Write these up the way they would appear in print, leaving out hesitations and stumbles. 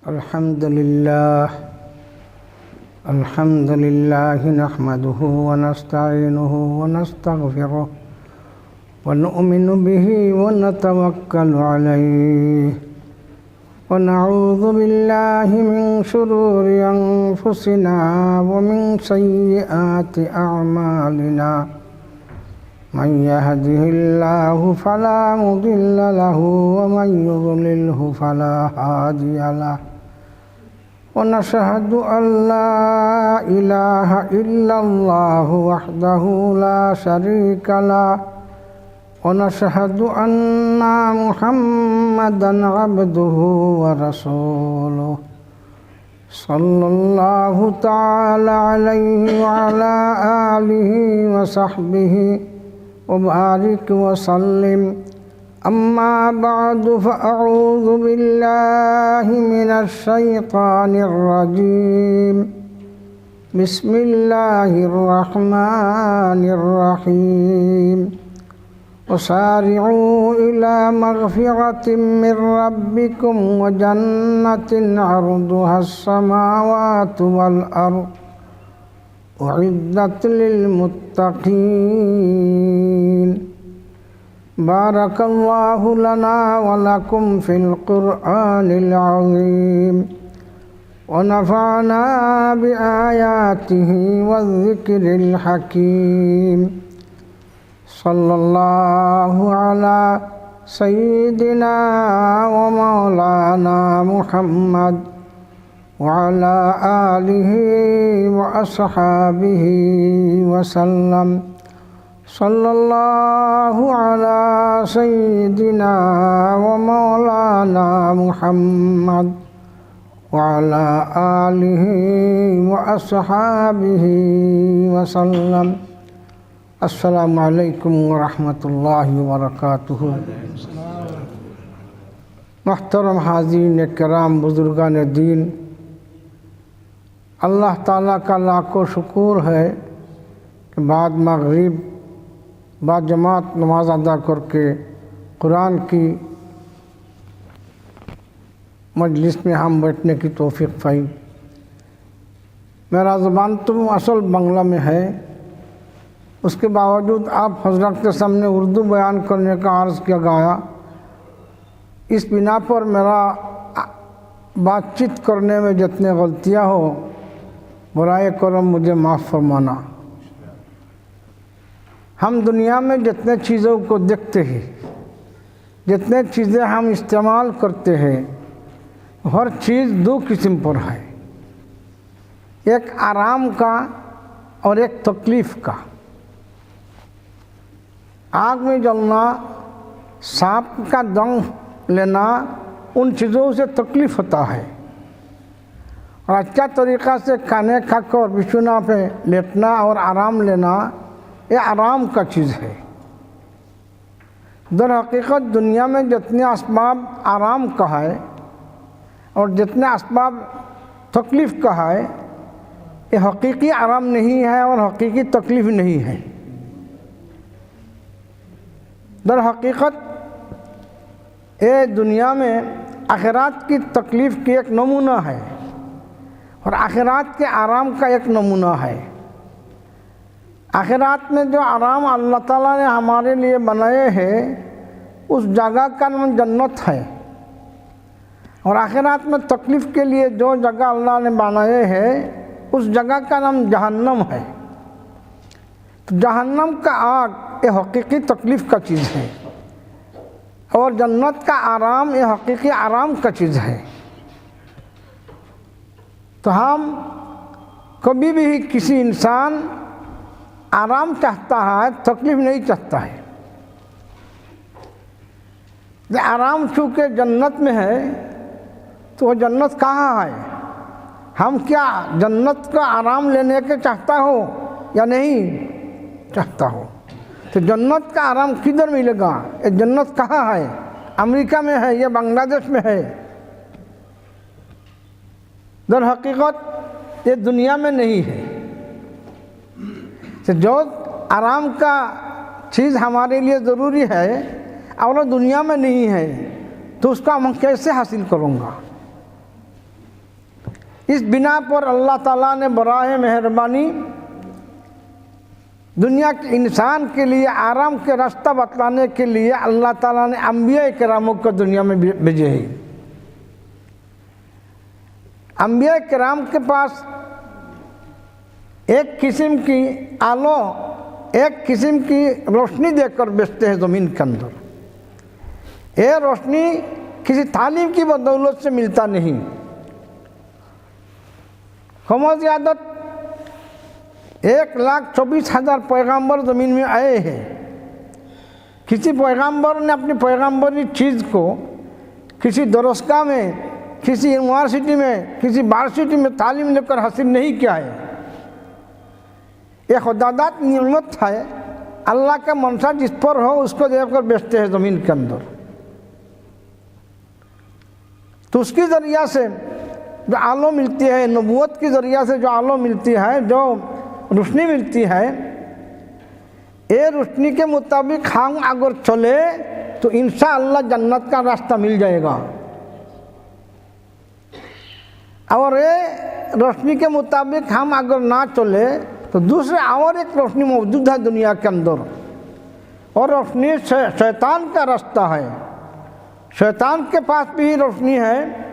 अल्हम्दुलिल्लाह नहमदुहु व नस्तईनुहु व नस्तगफिरुहु व नु'मिनु बिही व नतवक्कलु अलैहि व नऊज़ु बिल्लाहि मिन शुरूरि अनफुसिना व मिन सय्यिआति अअमालिना मन यहदिहिल्लाहु फला मुदिल्ल लहु व मन युद्लिल्हु फला हादिय लहु व नशहदु अल्ला इलाहा इल्लल्लाहु वहदहु ला शरीका लहु व नशहदु अन्ना मुहम्मदन अब्दुहु व रसूलुहु सल्लल्लाहु तआला अलैहि व अला आलिहि व सहबिहि व बारिक व सल्लिम। अम्मा बअदु फ़अऊज़ु बिल्लाहि मिनश शैतानिर रजीम। बिस्मिल्लाहिर रहमानिर रहीम। वसारि'ू इला मग़फ़िरतिम मिर रब्बिकुम व जन्नतिन अर्दुहस समावातु वल अर्द उ'इद्दत लिल मुत्तक़ीन। बारकल्लाहु लना व लकुम फ़िल क़ुरआनिल अज़ीम व नफ़अना बिआयातिहि वज़्ज़िक्रिल हकीम। सल्लल्लाहु अला सय्यिदिना व मौलाना मुहम्मद व अला आलिहि व अस्हाबिहि व सल्लम। सल्लल्लाहु अला सय्यिदिना व मौलाना मुहम्मद व अला आलिहि व अस्हाबिहि व सल्लम। अस्सलामु अलैकुम व रहमतुल्लाहि व बरकातुहू। मुहतरम हाज़रीन किराम, बुज़ुर्गान दीन, अल्लाह ताला का लाखों शुक्र है कि बाद मग़रिब बाजमात नमाज अदा करके कुरान की मजलिस में हम बैठने की तौफ़ीक़ पाई। मेरा ज़बान तो असल बांग्ला में है, उसके बावजूद आप हज़रत के सामने उर्दू बयान करने का अर्ज़ किया गया। इस बिना पर मेरा बातचीत करने में जितने गलतियाँ हो बराए करम मुझे माफ़ फरमाना। हम दुनिया में जितने चीज़ों को देखते हैं, जितने चीज़ें हम इस्तेमाल करते हैं, हर चीज़ दो किस्म पर है, एक आराम का और एक तकलीफ़ का। आग में जलना, सांप का दंग लेना, उन चीज़ों से तकलीफ़ होता है, और अच्छा तरीक़ा से खाने खाकर बिछौना पे लेटना और आराम लेना, ये आराम का चीज़ है। दर हकीकत दुनिया में जितने असबाब आराम का है और जितने असबाब तकलीफ़ का है, ये हकीकी आराम नहीं है और हकीकी तकलीफ़ नहीं है। दर हकीकत ये दुनिया में आखिरात की तकलीफ़ की एक नमूना है और आखिरात के आराम का एक नमूना है। आखिरात में जो आराम अल्लाह ताला ने हमारे लिए बनाए हैं, उस जगह का नाम जन्नत है, और आखिरात में तकलीफ़ के लिए जो जगह अल्लाह ने बनाए हैं, उस जगह का नाम जहन्नम है। तो जहन्नम का आग ये हकीकी तकलीफ़ का चीज़ है, और जन्नत का आराम ये हकीकी आराम का चीज़ है। तो हम कभी भी किसी इंसान आराम चाहता है, तकलीफ़ नहीं चाहता है। जब आराम चूँकि जन्नत में है, तो वो जन्नत कहाँ है? हम क्या जन्नत का आराम लेने के चाहता हो या नहीं चाहता हो? तो जन्नत का आराम किधर मिलेगा? ये जन्नत कहाँ है? अमेरिका में है या बांग्लादेश में है? दर हकीकत ये दुनिया में नहीं है। तो जो आराम का चीज़ हमारे लिए ज़रूरी है और दुनिया में नहीं है, तो उसका मैं कैसे हासिल करूँगा? इस बिना पर अल्लाह ताला ने बराए मेहरबानी दुनिया के इंसान के लिए आराम के रास्ता बतलाने के लिए अल्लाह ताला ने अंबिया किरामों को दुनिया में भेजे हैं। अंबिया किराम के पास एक किस्म की आलो, एक किस्म की रोशनी देकर बेचते हैं ज़मीन के अंदर। ये रोशनी किसी तालीम की बदौलत से मिलता नहीं। कम ज़्यादा 1,24,000 पैगंबर ज़मीन में आए हैं। किसी पैगंबर ने अपनी पैगंबरी चीज़ को किसी दरसगाह में, किसी यूनिवर्सिटी में, किसी वार्सिटी में तालीम लेकर हासिल नहीं किया है। ये खुदादात नियमत है, अल्लाह का मनसा जिस पर हो उसको देकर बेचते हैं ज़मीन के अंदर। तो उसकी ज़रिया से जो आलो मिलती है, नबूवत की ज़रिया से जो आलो मिलती है, जो रोशनी मिलती है, ये रोशनी के मुताबिक हम अगर चले तो इंशाअल्लाह जन्नत का रास्ता मिल जाएगा। और ये रोशनी के मुताबिक हम अगर ना चले तो दूसरे और एक रोशनी मौजूद है दुनिया के अंदर, और रोशनी शैतान का रास्ता है। शैतान के पास भी रोशनी है।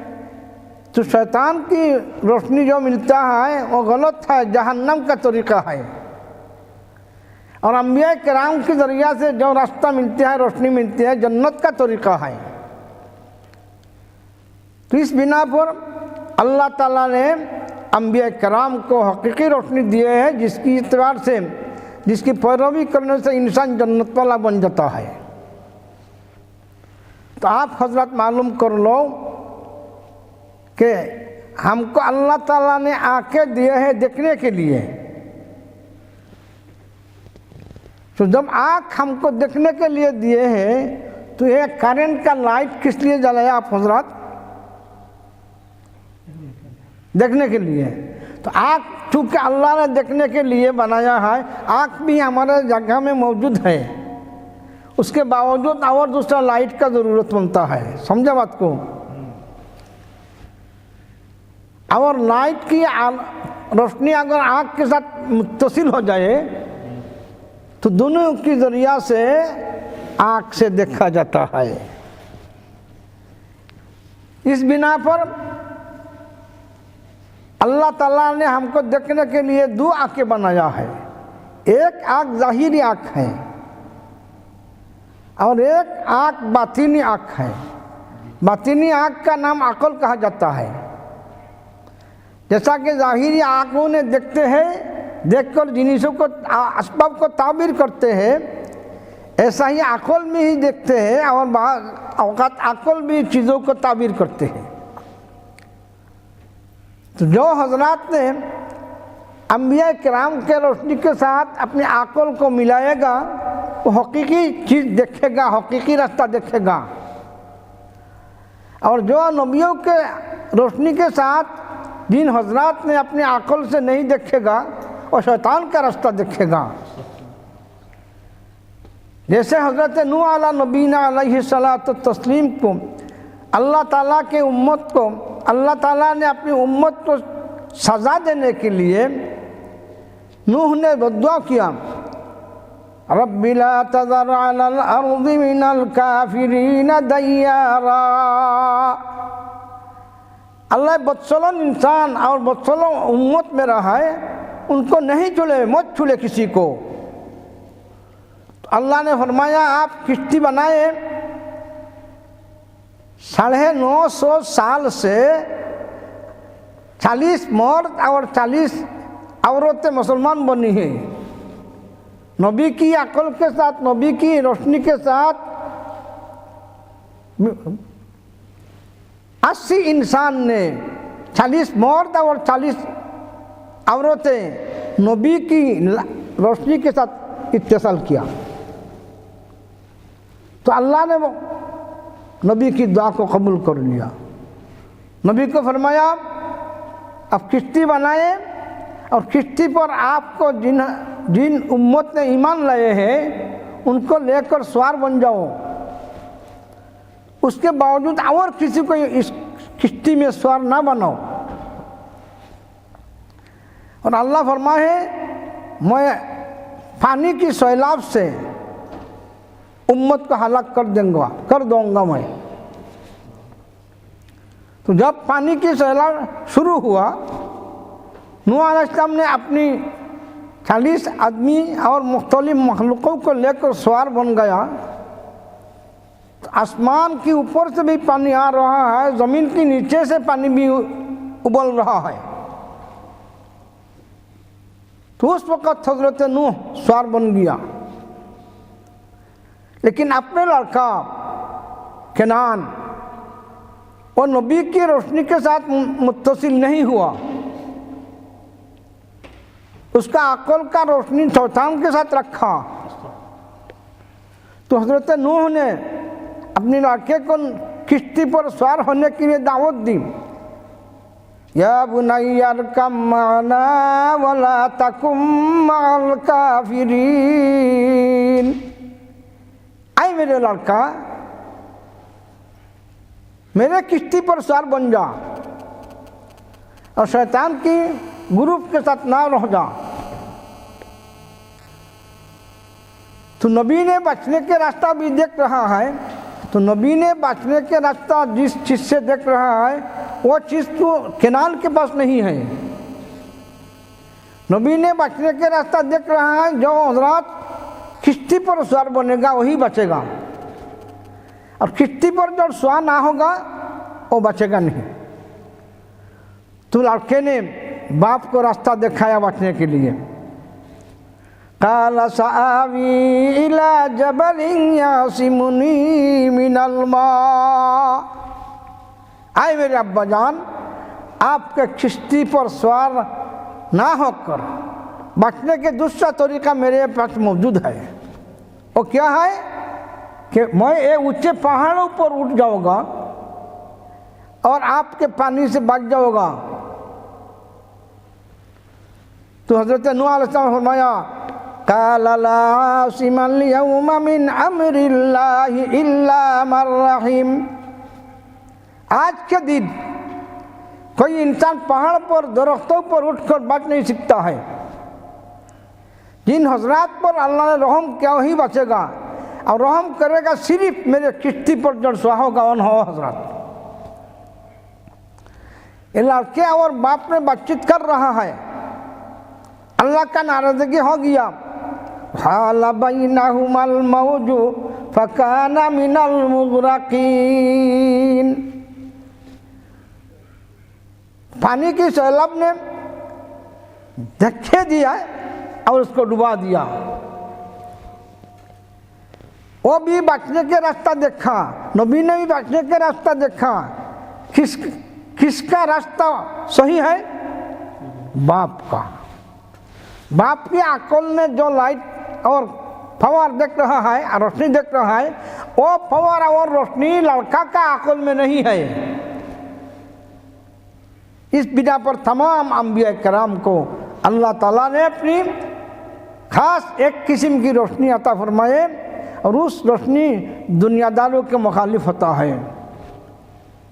तो शैतान की रोशनी जो मिलता है वो गलत है, जहन्नम का तरीक़ा है। और अंबिया किराम के ज़रिया से जो रास्ता मिलता है, रोशनी मिलती है, जन्नत का तरीक़ा है। तो इस बिना पर अल्लाह ताला ने अंबिया किराम को हकीकी रोशनी दिए है, जिसकी इत्तिबा से, जिसकी पैरवी करने से इंसान जन्नत वाला बन जाता है। तो आप हजरत मालूम कर लो कि हमको अल्लाह ताला ने आंखें दिए हैं देखने के लिए। तो जब आँख हमको देखने के लिए दिए हैं तो ये करंट का लाइट किस लिए जलाया आप हजरत? देखने के लिए। तो आँख चूँकि अल्लाह ने देखने के लिए बनाया है, आँख भी हमारे जगह में मौजूद है, उसके बावजूद और दूसरा लाइट का ज़रूरत बनता है। समझा बात को? और लाइट की रोशनी अगर आँख के साथ मुत्तसिल हो जाए तो दोनों की ज़रिया से आँख से देखा जाता है। इस बिना पर अल्लाह ताला ने हमको देखने के लिए दो आँखें बनाया है। एक आँख ज़ाहिरी आँख है और एक आँख बातिनी आँख है। बातिनी आँख का नाम अक्ल कहा जाता है। जैसा कि ज़ाहिरी आँखों ने देखते हैं, देखकर जिनिसों को, असबाब को ताबीर करते हैं, ऐसा ही अक्ल में ही देखते हैं और औकात अक्ल भी चीज़ों को ताबीर करते हैं। तो जो हजरात ने अंबिया किराम के रोशनी के साथ अपनी अक्ल को मिलाएगा वो हकीकी चीज़ देखेगा, हकीकी रास्ता देखेगा। और जो नबियों के रोशनी के साथ जिन हजरात ने अपनी अक्ल से नहीं देखेगा और शैतान का रास्ता देखेगा। जैसे हज़रत नूह अला नबीना अलैहि सलातो तस्लीम को अल्लाह ताला के उम्मत को अल्लाह ताला ने अपनी उम्मत को सज़ा देने के लिए नूह ने बद्दुआ किया, रब्बि ला तज़र अलल अर्ज़ि मिनल काफ़िरीन दय्यारा। अल्लाह बदसलन इंसान और बदसलन उम्मत में रहा है, उनको नहीं छुले, मत छुले किसी को। तो अल्लाह ने फरमाया आप किश्ती बनाए, 950 साल से 40 मर्द और 40 औरतें मुसलमान बनी हैं। नबी की अक्ल के साथ, नबी की रोशनी के साथ 80 इंसान ने 40 मर्द और 40 औरतें नबी की रोशनी के साथ इत्तिसाल किया। तो अल्लाह ने नबी की दुआ को कबूल कर लिया। नबी को फरमाया अब किश्ती बनाए और किश्ती पर आपको जिन उम्मत ने ईमान लाए हैं उनको लेकर सवार बन जाओ। उसके बावजूद और किसी को इस किश्ती में सवार ना बनाओ। और अल्लाह फरमाए मैं पानी की सैलाब से उम्मत को हलाक कर दूंगा मैं। तो जब पानी की सैलाब शुरू हुआ, नूह अलैहिस्सलाम ने अपनी 40 आदमी और मुख्तलिफ मखलूकों को लेकर सवार बन गया। तो आसमान के ऊपर से भी पानी आ रहा है, ज़मीन के नीचे से पानी भी उबल रहा है। तो उस वक़्त हज़रत नूह सवार बन गया, लेकिन अपने लड़का केनान और नबी की रोशनी के साथ मुत्तसिल नहीं हुआ। उसका अक्ल का रोशनी शैतान के साथ रखा। तो हज़रत नूह ने अपने लड़के को किश्ती पर सवार होने के लिए दावत दी। या बुनय्या अरकम मअना वला तकुम मअल काफिरीन। आए मेरे लड़का, मेरे किश्ती पर सवार बन जा और शैतान की ग्रुप के साथ ना रह जा। तो नबी ने बचने के रास्ता भी देख रहा है। तो नबी ने बचने के रास्ता जिस चीज़ से देख रहा है वो चीज़ तो केनान के पास नहीं है। नबी ने बचने के रास्ता देख रहा है, जो हज़रात किश्ती पर सवार बनेगा वही बचेगा, और किश्ती पर जो सवार ना होगा वो बचेगा नहीं। तो लड़के ने बाप को रास्ता दिखाया बचने के लिए। काला सावी इला जबलिन यासिमुनी मिनल मा। आए मेरे अब्बा जान, आपके किश्ती पर सवार ना होकर बचने के दूसरा तरीका मेरे पास मौजूद है। वो क्या है कि मैं एक ऊंचे पहाड़ों पर उठ जाऊंगा और आपके पानी से बच जाऊंगा। तो हज़रत नूह अलैहिस्सलाम ने फरमाया काला ला आसिमल यौमा मिन अम्रिल्लाहि इल्ला मन रहीम। आज के दिन कोई इंसान पहाड़ पर दरख्तों पर उठकर बच नहीं सकता है। जिन हजरात पर अल्लाह ने रहम किया वही बचेगा, और रहम करेगा सिर्फ मेरे किश्ती पर जो सवार होगा उन हो हजरात। ये लड़के और बाप में बातचीत कर रहा है, अल्लाह का नाराजगी हो गया। हाला बैनहुमल मौजु फकाना मिनल मुगरकीन। पानी की सैलाब ने धक्के दिया और उसको डुबा दिया। वो भी बचने के रास्ता देखा, नबी ने भी बचने के रास्ता देखा। किसका रास्ता सही है? बाप का। बाप की अकल ने जो लाइट और फवार देख रहा है, रोशनी देख रहा है, वो फवार और रोशनी लड़का का अकल में नहीं है। इस बिना पर तमाम अंबिया कराम को अल्लाह ताला ने अपनी खास एक किस्म की रोशनी अता फरमाए, और उस रोशनी दुनियादारों के मुखालिफ होता है।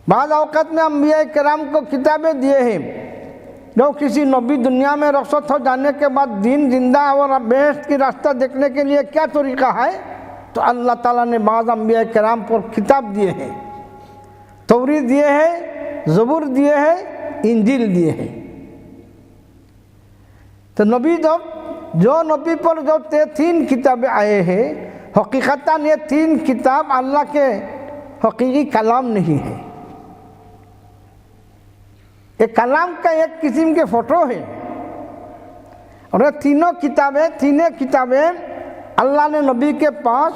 बाद औक़त में अंबिया कराम को किताबें दिए हैं, जो किसी नबी दुनिया में रुखसत हो जाने के बाद दीन जिंदा और बेहश्त की रास्ता देखने के लिए क्या तरीका है, तो अल्लाह ताला ने बाद अंबिया कराम पर किताब दिए हैं, तौरीत दिए हैं, ज़बूर दिए हैं, इंजील दिए हैं। तो नबी जो नबी पर जो 3 किताबें आए हैं, हकीकतन ये 3 किताब अल्लाह के हकीकी कलाम नहीं है। ये कलाम का एक किस्म के फ़ोटो है, और ये तीनों किताबें अल्लाह ने नबी के पास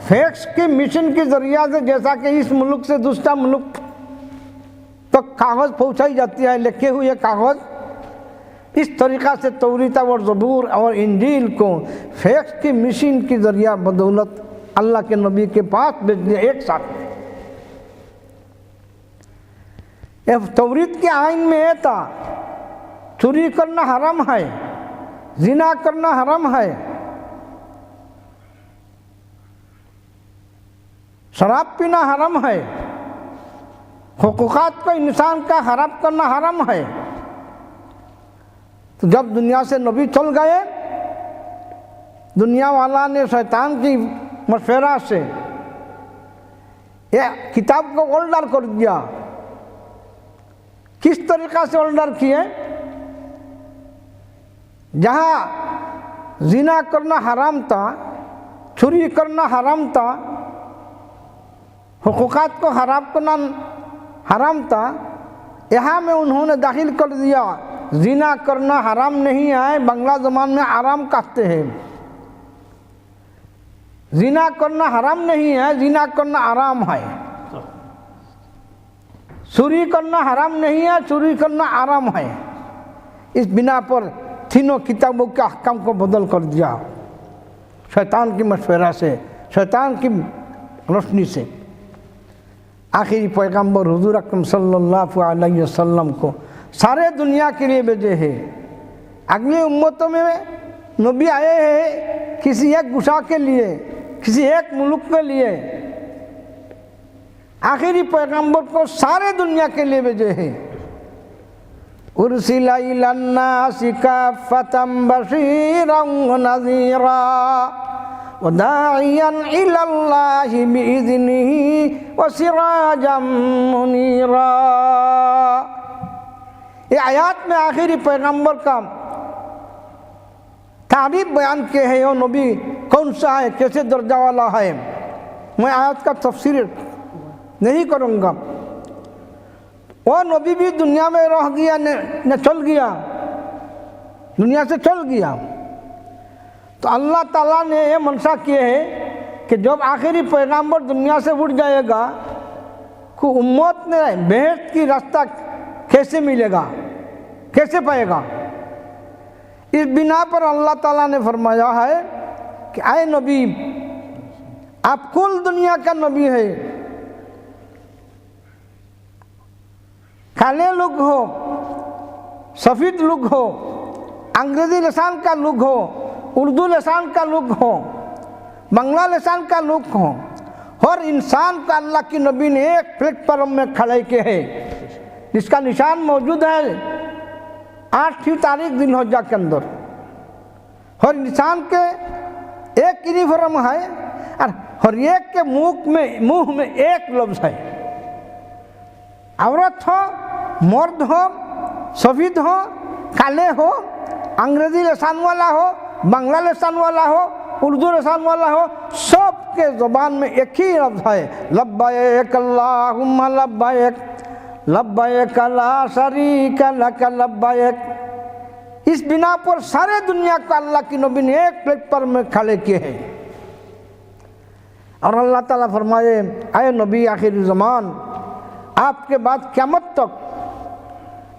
फैक्स की मिशन के ज़रिया से, जैसा कि इस मुल्क से दूसरा मुल्क तो कागज़ पहुँचाई जाती है, लिखे हुए कागज़, इस तरीक़ा से तौरीत और ज़बूर और इंजील को फैक्स की मिशन की ज़रिया बदौलत अल्लाह के नबी के पास भेज दिया एक साथ। तौरीत के आइन में ये था, चोरी करना हराम है, जिना करना हराम है, शराब पीना हराम है, हुकूकात को इंसान का खराब करना हराम है। तो जब दुनिया से नबी चल गए, दुनिया वाला ने शैतान की मशवरा से यह किताब को ऑर्डर कर दिया। किस तरीक़ा से ऑर्डर किए? जहाँ जिना करना हराम था, चोरी करना हराम था, हुकूकात को हराम करना हराम था, यहाँ में उन्होंने दाखिल कर दिया जिना करना हराम नहीं है, बांग्ला ज़बान में आराम कहते हैं। जिना करना हराम नहीं है, जिना करना आराम है। चोरी करना हराम नहीं है, चोरी करना आराम है। इस बिना पर तीनों किताबों के अहकाम को बदल कर दिया शैतान की मशवरा से, शैतान की रोशनी से। आखिरी पैगंबर हुजूर अकरम सल्लल्लाहु अलैहि वसल्लम को सारे दुनिया के लिए भेजे हैं। अगली उम्मतों में नबी आए हैं किसी एक गुशा के लिए, किसी एक मुल्क के लिए। आखिरी पैगंबर को सारे दुनिया के लिए भेजे हैं। उर्सिला इलन्नासि काफ़्फ़तम बशीरन व नज़ीरा व दाइयन इलल्लाहि बिइज़्निही व सिराजम मुनीरा। ये आयत में आखिरी पैगंबर का तारीफ बयान किए है। वो नबी कौन सा है, कैसे दर्जा वाला है, मैं आयत का तफसीर नहीं करूँगा। वो नबी भी दुनिया में रह गया, न चल गया, दुनिया से चल गया। तो अल्लाह ताला ने ये मनसा किए है कि जब आखिरी पैगंबर दुनिया से उठ जाएगा तो उम्मत ने बेहद की रास्ता कैसे मिलेगा, कैसे पाएगा। इस बिना पर अल्लाह ताला ने फरमाया है कि आए नबी, आप कुल दुनिया का नबी है। काले लोग हो, सफ़ेद लोग हो, अंग्रेजी लसान का लोग हो, उर्दू लसान का लोग हो, बांग्ला लसान का लोग हो, हर इंसान का अल्लाह की नबी ने एक प्लेटफॉर्म में खड़े किए है, जिसका निशान मौजूद है 8वीं तारीख दिन हज्जा के अंदर। हर इंसान के एक यूनिफॉर्म है और हर एक के मुंह में एक लफ्ज़ है। औरत हो, मर्द हो, सफ़ेद हो, काले हो, अंग्रेजी लसान वाला हो, बांग्ला लसान वाला हो, उर्दू लसान वाला हो, सब के ज़बान में एक ही लफ्ज़ है, लब्बैक अल्लाहुम्मा लब्बैक लब्बैक ला शरीका लक लब्बैक। इस बिना पर सारे दुनिया को अल्लाह की नबी ने एक प्लेटफॉर्म में खड़े किए हैं। और अल्लाह ताला फरमाए, आए नबी आखिरी ज़मान, आपके बाद क़यामत तक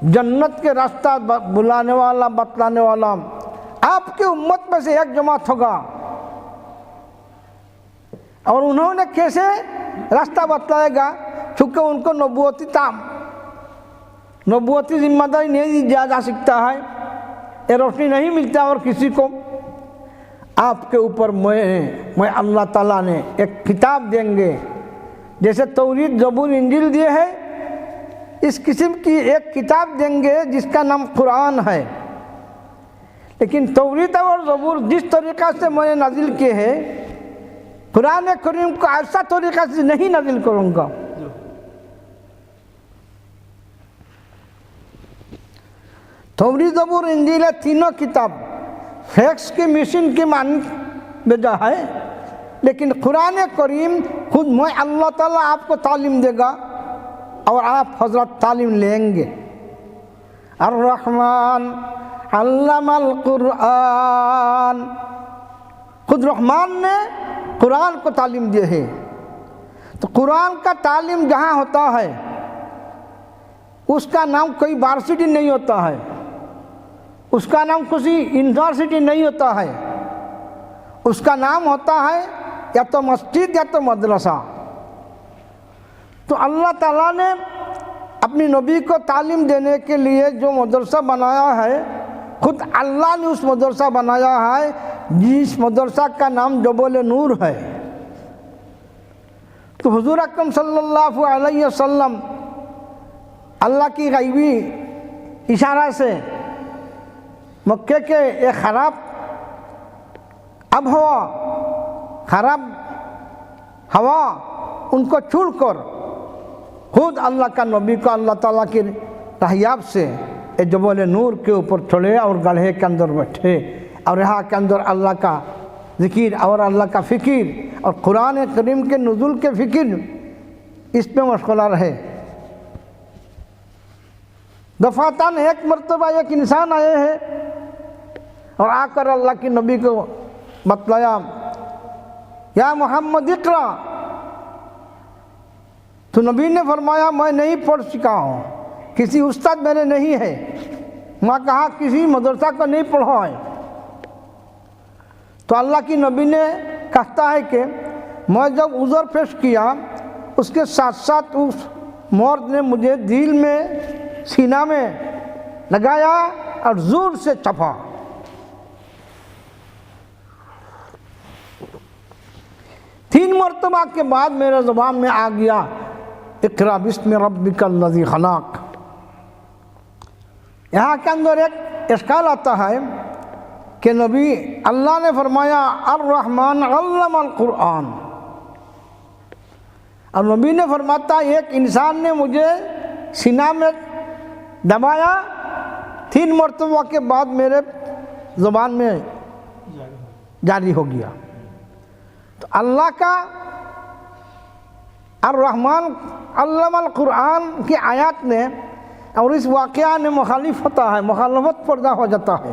जन्नत के रास्ता बुलाने वाला, बतलाने वाला आपके उम्मत में से एक जमात होगा। और उन्होंने कैसे रास्ता बतलाएगा, चूँकि उनको नबूवती जिम्मेदारी नहीं दिया जा सकता है, ये रोशनी नहीं मिलता और किसी को। आपके ऊपर मैं अल्लाह ताला ने एक किताब देंगे, जैसे तौरीत, ज़बूर, इंजील दिए है, इस किस्म की एक किताब देंगे जिसका नाम कुरान है। लेकिन तौरीत और ज़बूर जिस तरीक़ा से मैंने नाजिल किए हैं, कुरान करीम को ऐसा तरीक़ा से नहीं नाजिल करूँगा। तौरीत, ज़बूर, इंजील तीनों किताब फैक्स की मशीन की मान भेजा है, लेकिन कुरान करीम खुद मैं अल्लाह ताला आपको तालीम देगा और आप हजरत तालीम लेंगे। अर्रहमान अल्लमल कुरान, खुद रहमान ने कुरान को तालीम दी है। तो कुरान का तालीम जहाँ होता है उसका नाम कोई यूनिवर्सिटी नहीं होता है, उसका नाम किसी यूनिवर्सिटी नहीं होता है, उसका नाम होता है या तो मस्जिद या तो मदरसा। तो अल्लाह ताला ने अपनी नबी को तालीम देने के लिए जो मदरसा बनाया है, खुद अल्लाह ने उस मदरसा बनाया है, जिस मदरसा का नाम जबल नूर है। तो हुजूर अकरम सल्लल्लाहु अलैहि वसल्लम अल्लाह की गैबी इशारा से मक्के के एक ख़राब आबहवा, ख़राब हवा उनको छोड़कर खुद अल्लाह का नबी को अल्लाह ताला की तहयाब से जबल नूर के ऊपर छोड़े और गड्ढे के अंदर बैठे और यहाँ के अंदर अल्लाह का ज़िक्र और अल्लाह का फ़िक्र और कुरान करीम के नुज़ुल के फ़िक्र इस पे मशगूला रहे। दफ़ातान एक मरतबा एक इंसान आए हैं और आकर अल्लाह की नबी को बतलाया, या मोहम्मद इक़रा। तो नबी ने फरमाया मैं नहीं पढ़ सका हूँ, किसी उस्ताद मेरे नहीं है। मैं कहा किसी मदरसा को नहीं पढ़ा है। तो अल्लाह की नबी ने कहता है कि मैं जब उज़र पेश किया उसके साथ साथ उस मर्द ने मुझे दिल में सीना में लगाया और ज़ोर से चपा। तीन मरतबा के बाद मेरे ज़ुबान में आ गया इक़रा बिस्मि रब्बिकल्लज़ी खलक़। यहाँ के अंदर एक इश्काल आता है कि नबी अल्लाह ने फरमाया अर्रहमान अल्लमल कुरान, और नबी ने फरमाता एक इंसान ने मुझे सीना में दबाया, तीन मरतबा के बाद मेरे ज़ुबान में जारी हो गया। तो अल्लाह का अर्रहमान अल्लमल कुरान की आयत ने और इस वाक़या ने मुखालिफ होता है, मुखालफत पैदा हो जाता है।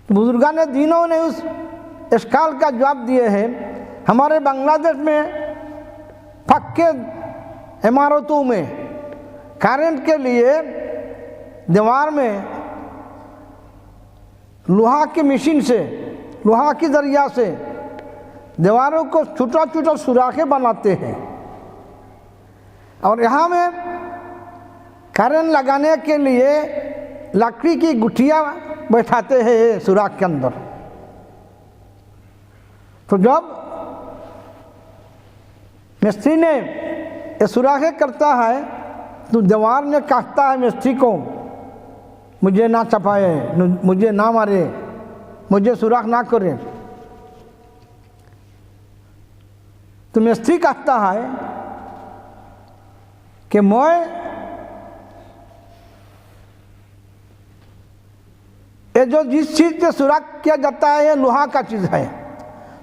बुजुर्गान दीनों ने उस इश्काल का जवाब दिए हैं। हमारे बांग्लादेश में पक्के इमारतों में करंट के लिए दीवार में लोहा की मशीन से, लोहा की ज़रिया से दीवारों को छोटा छोटा सुराखें बनाते हैं और यहाँ में करंट लगाने के लिए लकड़ी की गुठियाँ बैठाते हैं सुराख के अंदर। तो जब मिस्त्री ने ये सुराखें करता है तो दीवार ने कहता है मिस्त्री को मुझे ना चपाए, मुझे ना मारे, मुझे सुराख ना करे। तो मिस्त्री कहता है कि मैं ये जो जिस चीज़ से सुराख किया जाता है ये लोहा का चीज़ है,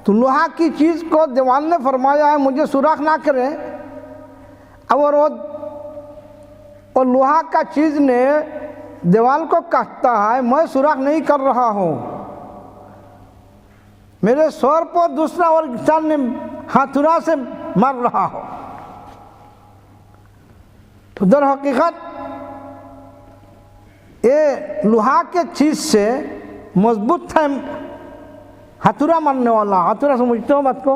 तो लोहा की चीज़ को दीवार ने फरमाया है मुझे सुराख ना करे, और वो लोहा का चीज़ ने दीवार को कहता है मैं सुराख नहीं कर रहा हूँ, मेरे सर पर दूसरा और इंसान ने हाथुरा से मार रहा हो। तो दर हकीकत ये लोहा के चीज़ से मजबूत है हथुरा मारने वाला। हथुरा समझते हो बात को?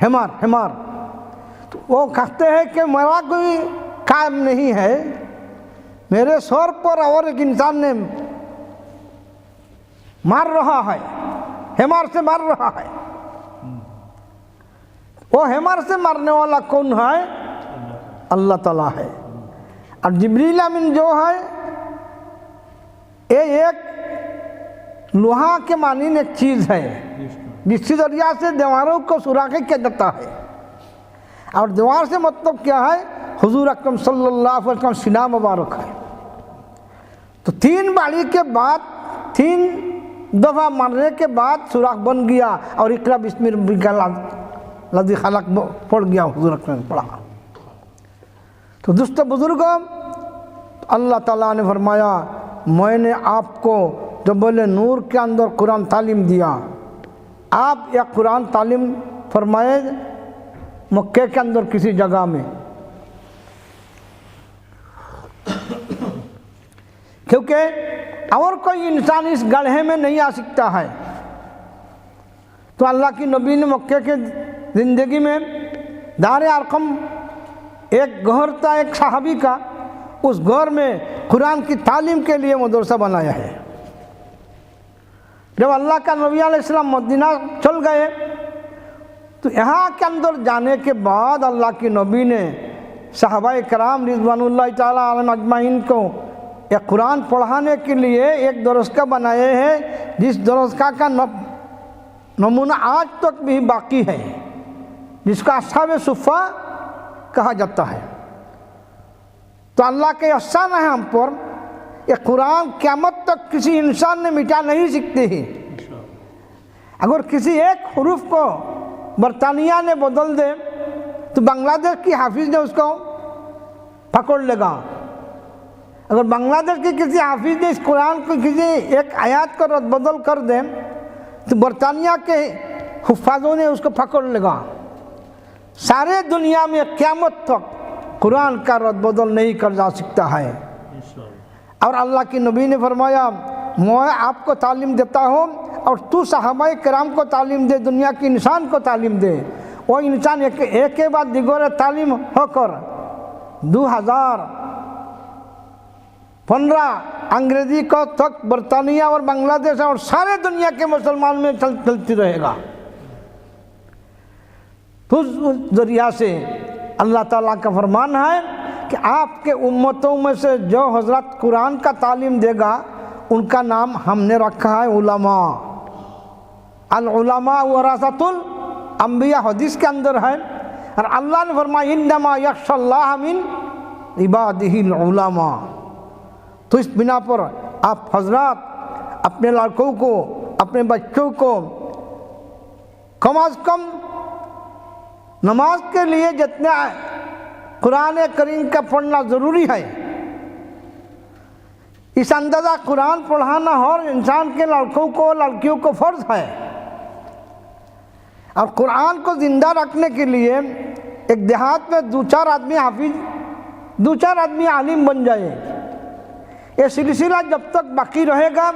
Hammer, hammer. तो वो कहते हैं कि मेरा कोई काम नहीं है, मेरे सर पर और एक इंसान ने मार रहा है, हेमार से मार रहा है। वो हेमार से मारने वाला कौन है? अल्लाह ताला है। और जिब्रील अमीन जो है ये एक लोहा के मानी एक चीज़ है जिसके जरिया से दीवारों को सुराखें किया जाता है। और दीवार से मतलब क्या है? हुजूर अकरम सल्लल्लाहु अलैहि वसल्लम सीना मुबारक है। तो तीन बारी के बाद, तीन दफ़ा मारने के बाद सुराख बन गया और इक़रा बिस्मि रब्बिकल्लज़ी खलक़ पड़ गया, हुजूर अकरम ने पढ़ा। तो दोस्तों बुजुर्गों, अल्लाह ताला ने फरमाया मैंने आपको जबल नूर के अंदर कुरान तालीम दिया। आप या कुरान तालीम फरमाए मक्के के अंदर किसी जगह में, क्योंकि और कोई इंसान इस गड्ढे में नहीं आ सकता है। तो अल्लाह की नबी ने मक्के के ज़िंदगी में दार अरकम एक घर था एक सहाबी का, उस घर में कुरान की तालीम के लिए मदरसा बनाया है। जब अल्लाह का नबी अलैहिस्सलाम मदीना चल गए तो यहाँ के अंदर जाने के बाद अल्लाह की नबी ने सहाबाए कराम रिज़वानुल्लाह ताला अलैहिम अजमाइन को एक कुरान पढ़ाने के लिए एक दरसगाह बनाए हैं, जिस दरसगाह का नमूना आज तक भी बाकी है, जिसका अस्हाबे सुफ़ा कहा जाता है। तो अल्लाह के एहसान है हम पर, ये कुरान क़यामत तक किसी इंसान ने मिटा नहीं सकते ही। अगर किसी एक हुरूफ को बरतानिया ने बदल दे तो बांग्लादेश की हाफिज़ ने उसको पकड़ लेगा। अगर बांग्लादेश के किसी हाफिज़ ने इस कुरान को किसी एक आयत को रद्द बदल कर दे तो बरतानिया के हुफ़ाज़ों ने उसको पकड़ लेगा। सारे दुनिया में क़यामत तक कुरान का रद्द बदल नहीं कर जा सकता है। और अल्लाह की नबी ने फरमाया, मैं आपको तालीम देता हूँ और तू सहाबाए किराम को तालीम दे, दुनिया के इंसान को तालीम दे। वो इंसान एक के बाद दिगोरे तालीम होकर 2015 अंग्रेजी को तक बरतानिया और बांग्लादेश और सारे दुनिया के मुसलमान में चलती रहेगा। तो उस जरिया से अल्लाह ताला का फरमान है कि आपके उम्मतों में से जो हज़रत कुरान का तालीम देगा उनका नाम हमने रखा है उलमा। अल उलमा वरासतुल अंबिया, हदीस के अंदर है। और अल्लाह ने फरमाया इन्नमा यख्शल्लाह मिन इबादिहिल उलमा। तो इस बिना पर आप हजरात अपने लड़कों को, अपने बच्चों को कम अज़ कम नमाज के लिए जितना कुरान करीम का पढ़ना ज़रूरी है, इस अंदाज़ा कुरान पढ़ाना हर इंसान के लड़कों को लड़कियों को फ़र्ज़ है। और कुरान को ज़िंदा रखने के लिए एक देहात में 2-4 आदमी हाफिज, 2-4 आदमी आलिम बन जाए, ये सिलसिला जब तक बाकी रहेगा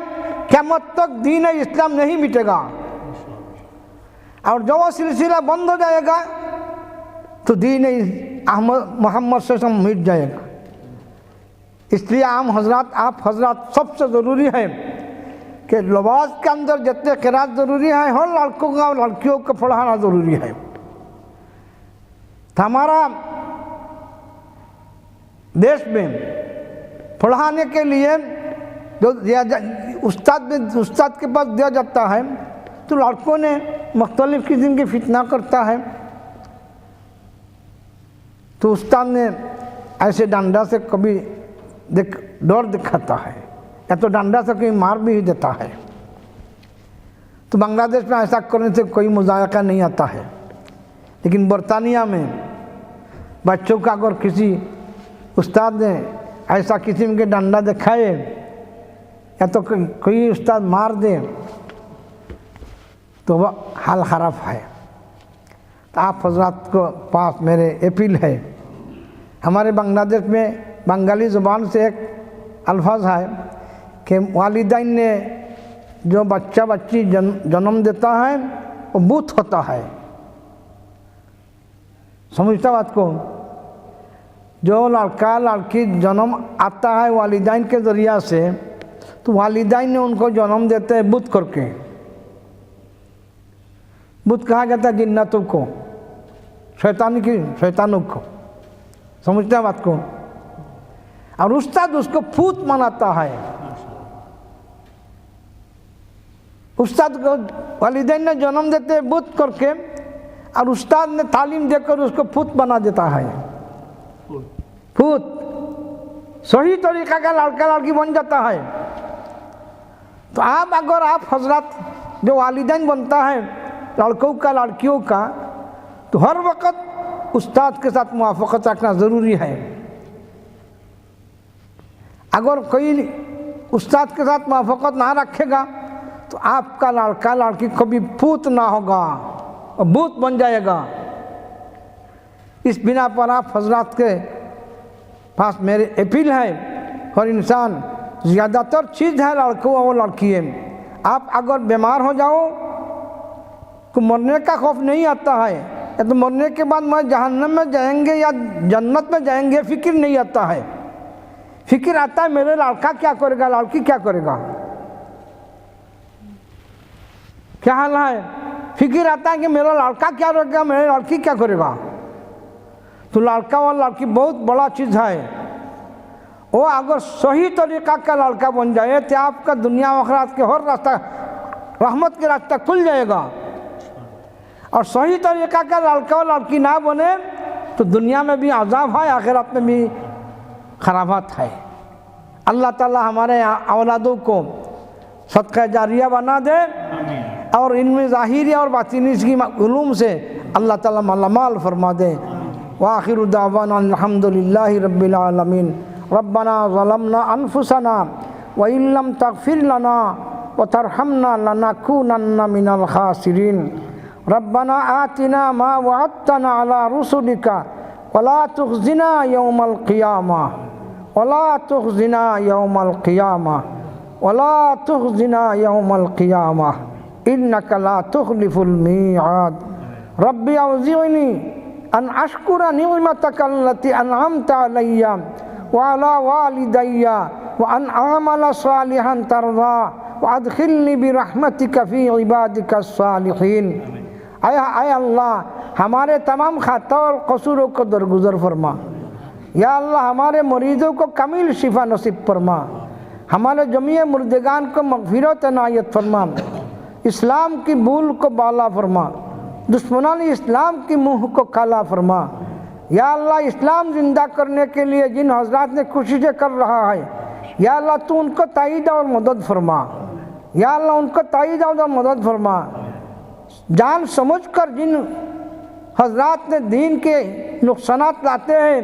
क़यामत तक दीन इस्लाम नहीं मिटेगा। और जब वो सिलसिला बंद हो जाएगा तो दीन मोहम्मद से मिट जाएगा। इसलिए आम हजरात, आप हजरात सबसे ज़रूरी है कि लिबास के अंदर जितने क़िरात ज़रूरी है हर लड़कों का और लड़कियों को पढ़ाना ज़रूरी है। तो हमारा देश में पढ़ाने के लिए जो उस्ताद के पास दिया जाता है तो लड़कों ने मुख्तलिफ़ किस्म की फितना करता है, तो उस्ताद ने ऐसे डंडा से कभी डर दिखाता है या तो डंडा से कहीं मार भी देता है। तो बांग्लादेश में ऐसा करने से कोई मुज़ायका नहीं आता है, लेकिन बरतानिया में बच्चों का अगर किसी उस्ताद ने ऐसा किस्म के डंडा दिखाए या तो कोई उस्ताद मार दे तो वह हाल ख़राब है। तो आप हजरात को पास मेरे अपील है, हमारे बांग्लादेश में बंगाली ज़ुबान से एक अल्फाज है कि वालिदैन ने जो बच्चा बच्ची जन्म देता है वो बूथ होता है। समझता बात को? जो लड़का लड़की जन्म आता है वालिदैन के ज़रिया से, तो वालिदैन ने उनको जन्म देते हैं बुत करके। बुत कहा जाता है जिन्नतों को, शैतानों को। समझते हैं बात को? और उस्ताद उसको फूत मनाता है। उस्ताद को वालिदैन ने जन्म देते हैं बुत करके और उस्ताद ने तालीम देकर उसको फूत बना देता है। फूत सही तरीका का लड़का लड़की बन जाता है। तो आप अगर आप हजरत जो वालिदैन बनता है लड़कों का लड़कियों का, तो हर वक्त उस्ताद के साथ मुआफ़क़त रखना ज़रूरी है। अगर कोई उस्ताद के साथ मुआफ़क़त ना रखेगा तो आपका लड़का लड़की कभी फूत ना होगा और भूत बन जाएगा। इस बिना पर आप हजरात के पास मेरी अपील है, हर इंसान ज़्यादातर चीज़ है लड़कों और लड़कियाँ। आप अगर बीमार हो जाओ तो मरने का खौफ नहीं आता है, या तो मरने के बाद मैं जहन्नम में जाएंगे या जन्नत में जाएंगे फिक्र नहीं आता है। फिक्र आता है मेरे लड़का क्या करेगा, लड़की क्या करेगा, क्या हाल है। फिक्र आता है कि मेरा लड़का क्या करेगा, मेरे लड़की क्या करेगा। तो लड़का और लड़की बहुत बड़ा चीज़ है। वो अगर सही तरीक़ा का लड़का बन जाए तो आपका दुनिया आखिरत के हर रास्ता, रहमत के रास्ता खुल जाएगा। और सही तरीक़ा का लड़का और लड़की ना बने तो दुनिया में भी अज़ाब है, आखिरत में भी खराबात है। अल्लाह ताला हमारे औलादों को सदका जारिया बना दे और इनमें ज़ाहिरी और बातिनी की उलूम से अल्लाह ताला मालामाल फरमा दे। व आखिरु दावाना अल्हम्दुलिल्लाहि रब्बिल आलमीन। रब्बना ज़लमना अनफुसना व इन लम तग़फिर लना व तरहमना लनकुनन्ना मिनल खासिरीन। रब्बना आतिना मा वअदतना अला रुसुलिका वला तुख़ज़िना यौमल क़ियामा वला तुख़ज़िना यौमल क़ियामा वला तुख़ज़िना यौमल क़ियामा इन्नका ला तुख़लिफ़ुल मीआद। रब्बी औज़िअनी अन अश्कुरा निअमतका अल्लती अनअमता अलैया व अला वालिदैया व अन अअमला सालिहन तर्ज़ा व अदखिलनी बिरहमतिका फ़ी इबादिका सालिहीन। आय अल्लाह हमारे तमाम खाता और कसूरों को दरगुजर फरमा। या अल्लाह हमारे मरीज़ों को कामिल शिफा नसीब फरमा। हमारे जमीय मुर्दगान को मग़फ़िरत इनायत फरमा। इस्लाम की भूल को बाला फरमा, दुश्मनान इस्लाम की मुँह को काला फरमा। या अल्लाह इस्लाम ज़िंदा करने के लिए जिन हज़रात ने कोशिशें कर रहा है, या अल्लाह तू उनको ताईद और मदद फरमा। या अल्लाह उनको ताईद और मदद फरमा। जान समझ कर जिन हज़रात ने दीन के नुकसानात लाते हैं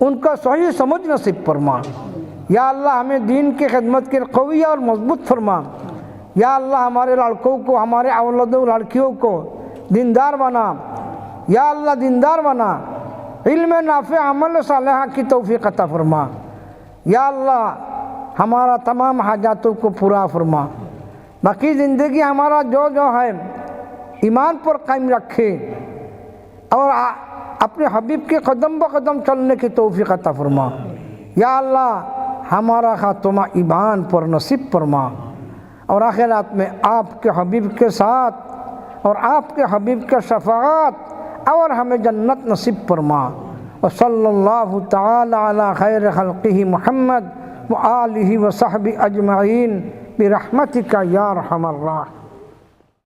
उनको सही समझ नसीब फरमा। या अल्लाह हमें दीन की खिदमत के क़वी और मजबूत फरमा। या अल्लाह हमारे लड़कों को, हमारे औलादों लड़कियों को दीनदार बना। या अल्लाह दीनदार बना, इल्म नाफ़े अमल सालिहा की तौफ़ीक़ अता फरमा। या अल्लाह हमारा तमाम हाजातों को पूरा फरमा। बाकी ज़िंदगी हमारा जो है ईमान पर कायम रखे और अपने हबीब के कदम ब कदम चलने की तौफ़ीक़ अता फरमा। या अल्लाह हमारा ख़ात्मा ईमान पर नसीब फरमा और आखिरत में आपके हबीब के साथ और आपके हबीब के शफ़ाअत और हमें जन्नत नसीब फरमा। व सल्लल्लाहु तआला अला खैर खल्क़िही मुहम्मद व आलिही व सहबी अजमईन बिरहमतिका या अरहमर राहिमीन।